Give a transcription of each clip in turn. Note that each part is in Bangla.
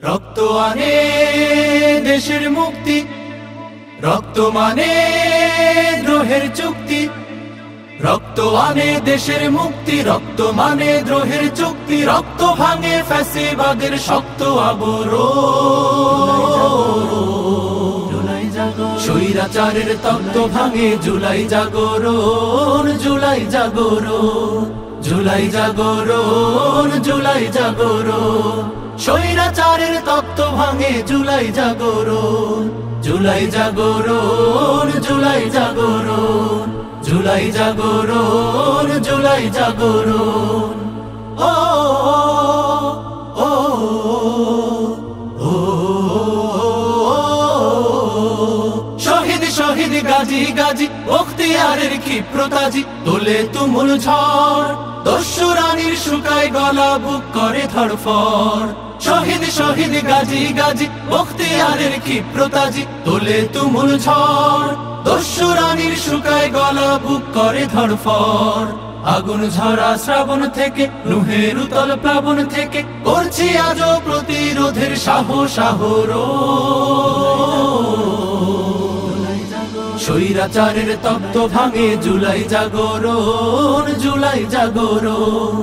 রক্ত আনে দেশের মুক্তি, রক্ত মানে দ্রোহের চুক্তি। রক্ত আনে দেশের মুক্তি, রক্ত মানে দ্রোহের চুক্তি। রক্ত ভাঙে ফ্যাসিবাদের শক্ত আবরণ। স্বৈরাচারের তত্ত্ব ভাঙে জুলাই জাগরণ, জুলাই জাগরণ, জুলাই জাগরণ, জুলাই জাগরণ। স্বৈরাচারের তত্ত্ব ভাঙে জুলাই জাগরণ, জুলাই জাগরণ, জুলাই জাগরণ, জুলাই জাগরণ, জুলাই জাগরণ। ও ও ও শহীদ শহীদ গাজী গাজী বখতিয়ারের ক্ষিপ্রতাজি তোলে তুমুল ঝড়। দস্যু রানীর শুকায় গলা, বুক করে ধড়ফড়। শহীদ শহীদ গাজী গাজী বখতিয়ারের ক্ষিপ্রতাজি তোলে তুমুল ঝড়। দস্যু রানীর শুকায় গলা, বুক করে ধড়ফড়। আগুন ঝরা শ্রাবণ থেকে, নুহের উতল প্লাবন থেকে করছি আজও প্রতিরোধের সাহস আহরণ। স্বৈরাচারের তত্ত্ব ভাঙে জুলাই জাগরণ, জুলাই জাগরণ,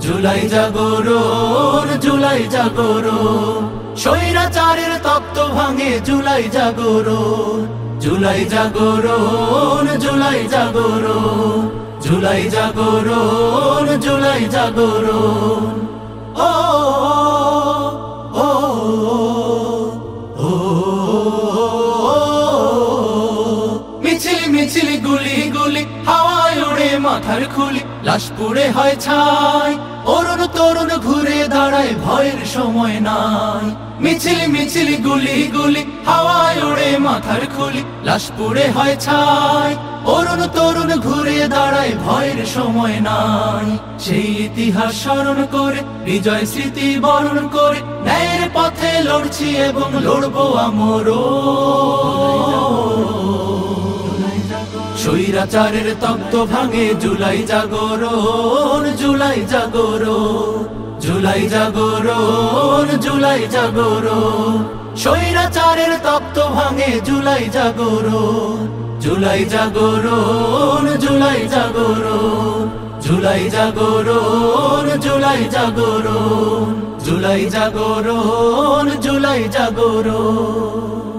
জুলাই জাগরণ, জুলাই জাগরণ। স্বৈরাচারের তত্ত্ব ভাঙে জুলাই জাগরণ, জুলাই জাগরণ, জুলাই জাগরণ, জুলাই জাগরণ, জুলাই জাগরণ। ও ও ও মিছিল মিছিল গুলি গুলি হাওয়ায় ওড়ে মাথার খুলি, লাশ পুড়ে হয় ছাই। অরুণ তরুণ ঘুরে দাঁড়ায়, ভয়ের সময় নাই। মিছিল মিছিল গুলি গুলি হাওয়ায় ওড়ে মাথার খুলি, লাশ পুড়ে হয় ছাই। অরুণ তরুণ ঘুরে দাঁড়ায়, ভয়ের সময় নাই। সেই ইতিহাস স্মরণ করে, বিজয় স্মৃতি বরণ করে ন্যায়ের পথে লড়ছি এবং লড়বো আমরও। স্বৈরাচারের তত্ত্ব ভাঙে জুলাই জাগরণ, জুলাই জাগরণ, জুলাই জাগরণ, জুলাই জাগরণ। স্বৈরাচারের তত্ত্ব ভাঙে জুলাই জাগরণ, জুলাই জাগরণ, জুলাই জাগরণ, জুলাই জাগরণ, জুলাই জাগরণ, জুলাই জাগরণ, জুলাই জাগরণ।